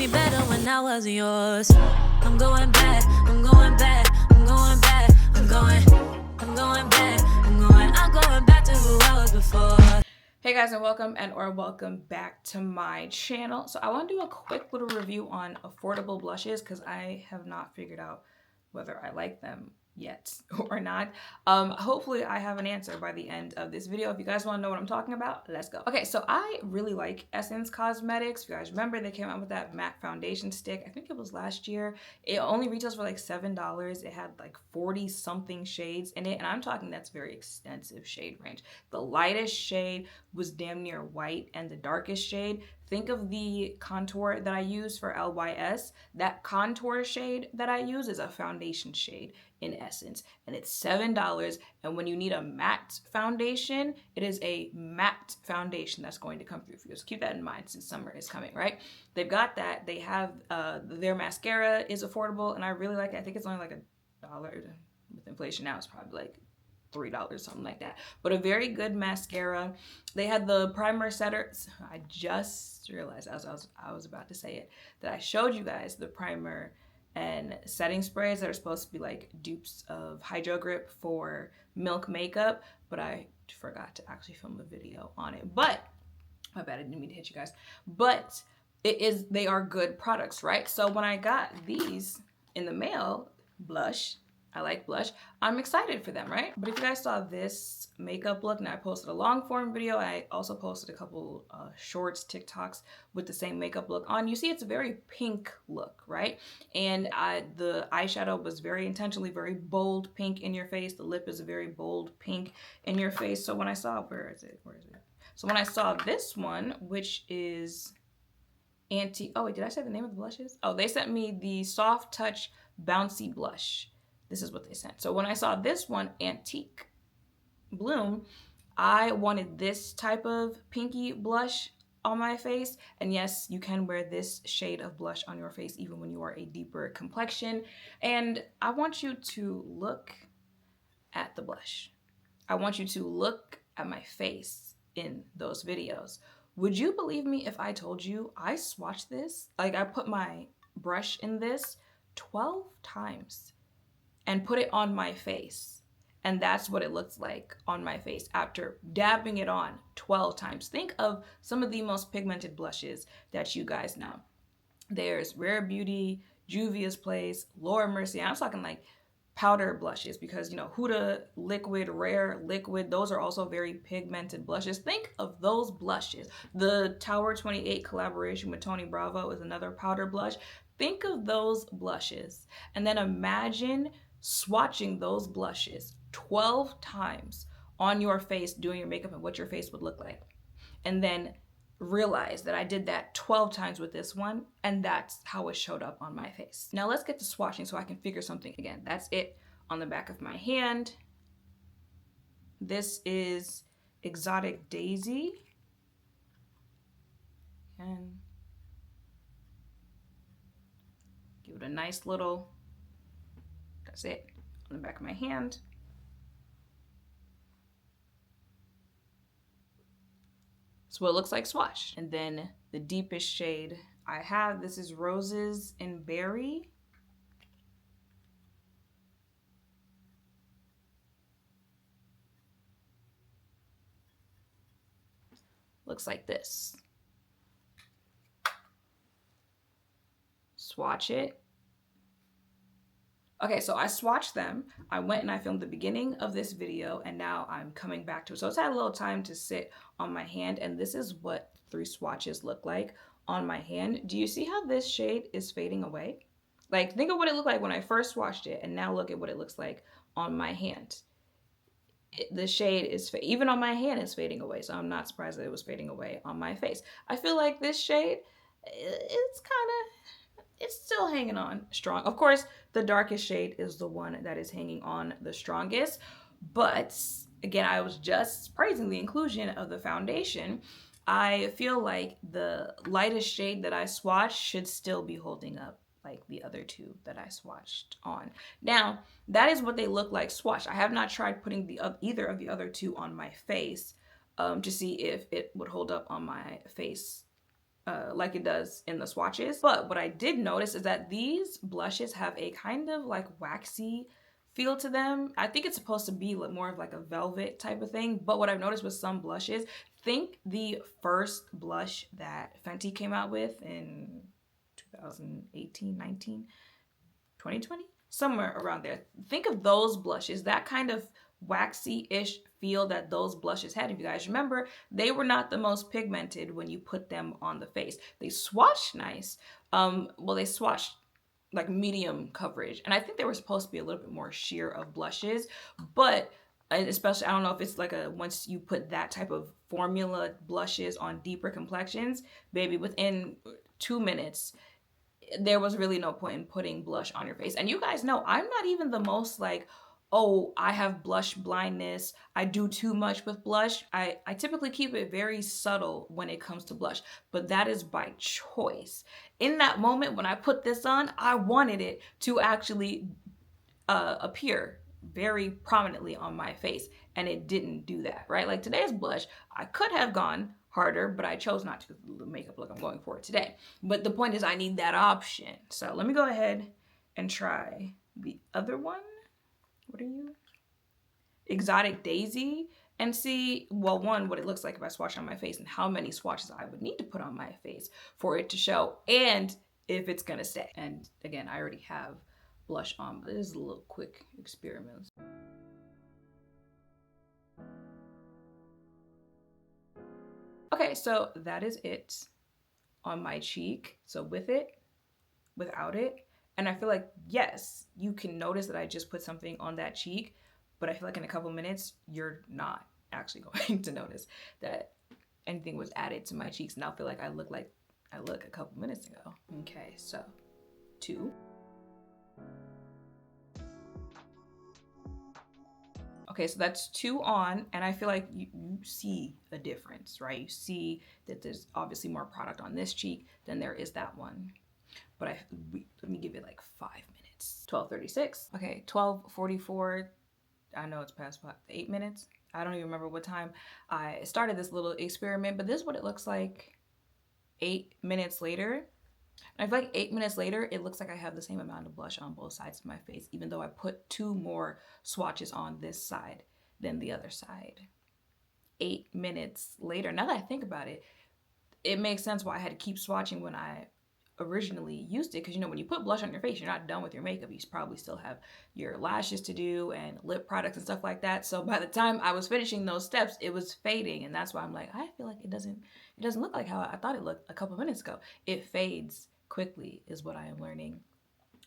me better when I wasn't yours. I'm going back, I'm going back, I'm going back, I'm going back, I'm going back to who I was before. Hey guys, and welcome back to my channel. So I want to do a quick little review on affordable blushes because I have not figured out whether I like them yet or not. Hopefully I have an answer by the end of this video. If you guys want to know what I'm talking about, let's go. Okay, so I really like Essence Cosmetics. If you guys remember, they came out with that matte foundation stick. I think it was last year. It only retails for like $7. It had like 40 something shades in it, and I'm talking that's very extensive shade range. The lightest shade was damn near white, and the darkest shade, think of the contour that I use for LYS. That contour shade that I use is a foundation shade in Essence, and it's $7. And when you need a matte foundation, it is a matte foundation that's going to come through for you. So keep that in mind since summer is coming, right? They've got that. They have their mascara is affordable, and I really like it. I think it's only like $1. With inflation now, it's probably like $3, something like that. But a very good mascara. They had the primer setters. I just realized as I was about to say it, that I showed you guys the primer and setting sprays that are supposed to be like dupes of Hydro Grip for Milk makeup, but I forgot to actually film a video on it. But my bad, I didn't mean to hit you guys. But they are good products, right? So when I got these in the mail, blush, I like blush, I'm excited for them, right? But if you guys saw this makeup look, now I posted a long form video, I also posted a couple shorts, TikToks with the same makeup look on. You see it's a very pink look, right? And the eyeshadow was very intentionally very bold pink in your face. The lip is a very bold pink in your face. So when I saw, where is it? So when I saw this one, which is oh wait, did I say the name of the blushes? Oh, they sent me the Soft Touch Bouncy Blush. This is what they sent. So when I saw this one, Antique Bloom, I wanted this type of pinky blush on my face. And yes, you can wear this shade of blush on your face even when you are a deeper complexion. And I want you to look at the blush. I want you to look at my face in those videos. Would you believe me if I told you I swatched this? Like, I put my brush in this 12 times and put it on my face. And that's what it looks like on my face after dabbing it on 12 times. Think of some of the most pigmented blushes that you guys know. There's Rare Beauty, Juvia's Place, Laura Mercier. I'm talking like powder blushes because, you know, Huda Liquid, Rare Liquid, those are also very pigmented blushes. Think of those blushes. The Tower 28 collaboration with Tony Bravo is another powder blush. Think of those blushes and then imagine swatching those blushes 12 times on your face doing your makeup and what your face would look like. And then realize that I did that 12 times with this one, and that's how it showed up on my face. Now let's get to swatching so I can figure something again. That's it on the back of my hand. This is Exotic Daisy. And give it a nice little, that's it, on the back of my hand. So it looks like swatch. And then the deepest shade I have, this is Roses and Berry. Looks like this. Swatch it. Okay, so I swatched them. I went and I filmed the beginning of this video, and now I'm coming back to it. So it's had a little time to sit on my hand, and this is what 3 swatches look like on my hand. Do you see how this shade is fading away? Like, think of what it looked like when I first swatched it, and now look at what it looks like on my hand. The shade is, even on my hand, it's fading away, so I'm not surprised that it was fading away on my face. I feel like this shade, it's still hanging on strong. Of course, the darkest shade is the one that is hanging on the strongest. But again, I was just praising the inclusion of the foundation. I feel like the lightest shade that I swatched should still be holding up like the other 2 that I swatched on. Now, that is what they look like swatched. I have not tried putting either of the other 2 on my face to see if it would hold up on my face like it does in the swatches. But what I did notice is that these blushes have a kind of like waxy feel to them. I think it's supposed to be more of like a velvet type of thing. But what I've noticed with some blushes, think the first blush that Fenty came out with in 2018, 19, 2020, somewhere around there. Think of those blushes, that kind of waxy-ish feel that those blushes had. If you guys remember, they were not the most pigmented when you put them on the face. They swatched nice. Well, they swatched like medium coverage, and I think they were supposed to be a little bit more sheer of blushes, but especially, I don't know if it's like a, once you put that type of formula blushes on deeper complexions, baby, within 2 minutes, there was really no point in putting blush on your face. And you guys know I'm not even the most like, oh, I have blush blindness, I do too much with blush. I typically keep it very subtle when it comes to blush, but that is by choice. In that moment when I put this on, I wanted it to actually appear very prominently on my face, and it didn't do that, right? Like today's blush, I could have gone harder, but I chose not to because the makeup look I'm going for today. But the point is I need that option. So let me go ahead and try the other one. What are you? Exotic Daisy, and see, well, one, what it looks like if I swatch on my face and how many swatches I would need to put on my face for it to show, and if it's gonna stay. And again, I already have blush on, but this is a little quick experiment. Okay, so that is it on my cheek. So with it, without it, and I feel like, yes, you can notice that I just put something on that cheek, but I feel like in a couple minutes, you're not actually going to notice that anything was added to my cheeks. And I'll feel like I look a couple minutes ago. Okay, so 2. Okay, so that's 2 on, and I feel like you see a difference, right? You see that there's obviously more product on this cheek than there is that one. But let me give it like 5 minutes. 12:36. Okay, 12:44. I know it's past 8 minutes. I don't even remember what time I started this little experiment, but this is what it looks like 8 minutes later. And I feel like 8 minutes later, it looks like I have the same amount of blush on both sides of my face, even though I put 2 more swatches on this side than the other side. 8 minutes later, now that I think about it, it makes sense why I had to keep swatching when I originally used it, because you know when you put blush on your face, you're not done with your makeup. You probably still have your lashes to do and lip products and stuff like that. So by the time I was finishing those steps, it was fading, and that's why I'm like, I feel like it doesn't look like how I thought it looked a couple minutes ago. It fades quickly is what I am learning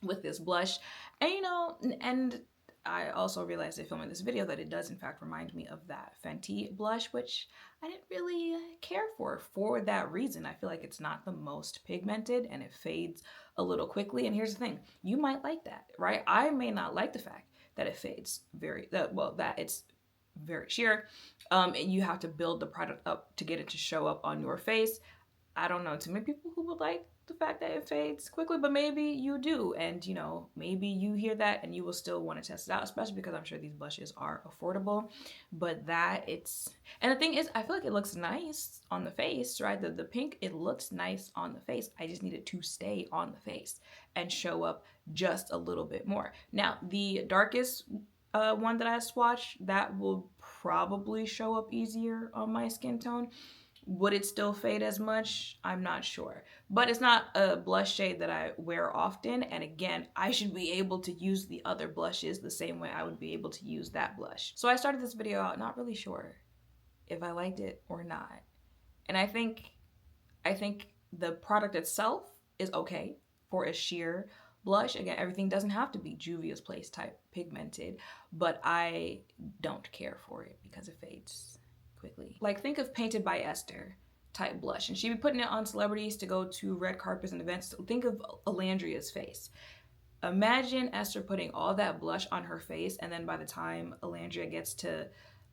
with this blush. And you know, and I also realized in filming this video that it does in fact remind me of that Fenty blush, which I didn't really care for that reason. I feel like it's not the most pigmented and it fades a little quickly. And here's the thing, you might like that, right? I may not like the fact that it fades that it's very sheer. You have to build the product up to get it to show up on your face. I don't know too many people who would like the fact that it fades quickly, but maybe you do, and you know, maybe you hear that and you will still want to test it out, especially because I'm sure these blushes are affordable. But and the thing is, I feel like it looks nice on the face, right? The pink, it looks nice on the face. I just need it to stay on the face and show up just a little bit more. Now, the darkest one that I swatched, that will probably show up easier on my skin tone. Would it still fade as much? I'm not sure. But it's not a blush shade that I wear often. And again, I should be able to use the other blushes the same way I would be able to use that blush. So I started this video out not really sure if I liked it or not. And I think the product itself is okay for a sheer blush. Again, everything doesn't have to be Juvia's Place type pigmented, but I don't care for it because it fades quickly. Like, think of Painted by Esther type blush, and she'd be putting it on celebrities to go to red carpets and events. Think of Alandria's face. Imagine Esther putting all that blush on her face, and then by the time Alandria gets to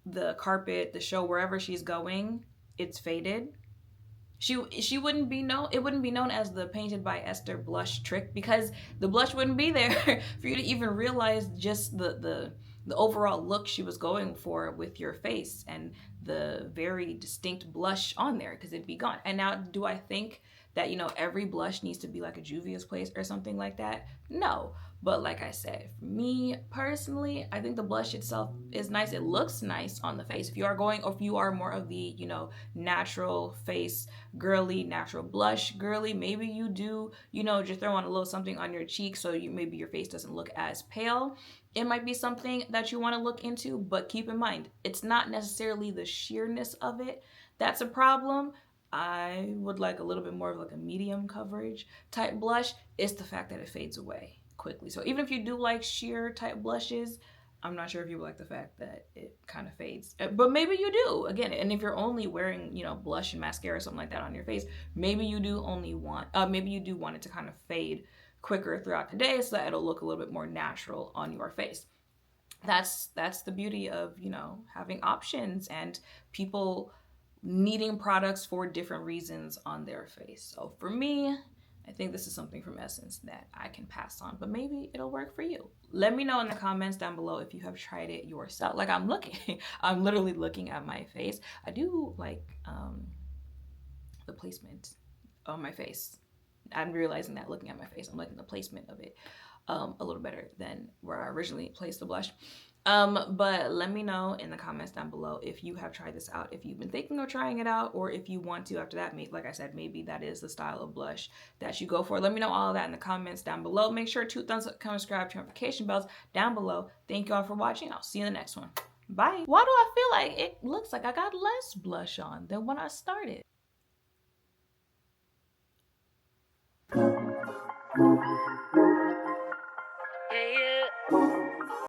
the carpet, the show, wherever she's going, it's faded. She wouldn't be known, it wouldn't be known as the Painted by Esther blush trick, because the blush wouldn't be there for you to even realize just the overall look she was going for with your face and the very distinct blush on there, because it'd be gone. And now, do I think that, you know, every blush needs to be like a Juvia's Place or something like that. No. But like I said, for me personally, I think the blush itself is nice. It looks nice on the face. If you are going, or if you are more of the, you know, natural face girly, natural blush girly, maybe you do, you know, just throw on a little something on your cheek so you maybe your face doesn't look as pale. It might be something that you want to look into, but keep in mind, it's not necessarily the sheerness of it that's a problem. I would like a little bit more of like a medium coverage type blush. It's the fact that it fades away quickly. So even if you do like sheer type blushes, I'm not sure if you like the fact that it kind of fades, but maybe you do. Again, and if you're only wearing, you know, blush and mascara or something like that on your face, maybe you do only want, maybe you do want it to kind of fade quicker throughout the day so that it'll look a little bit more natural on your face. That's the beauty of, you know, having options and people needing products for different reasons on their face. So for me, I think this is something from Essence that I can pass on, but maybe it'll work for you. Let me know in the comments down below if you have tried it yourself. Like I'm looking, I'm literally looking at my face. I do like the placement on my face. I'm realizing that looking at my face, I'm liking the placement of it a little better than where I originally placed the blush. But let me know in the comments down below if you have tried this out, if you've been thinking of trying it out, or if you want to after that. Like I said, maybe that is the style of blush that you go for. Let me know all of that in the comments down below. Make sure to thumbs up, comment, subscribe, turn notification bells down below. Thank you all for watching. I'll see you in the next one. Bye. Why do I feel like it looks like I got less blush on than when I started?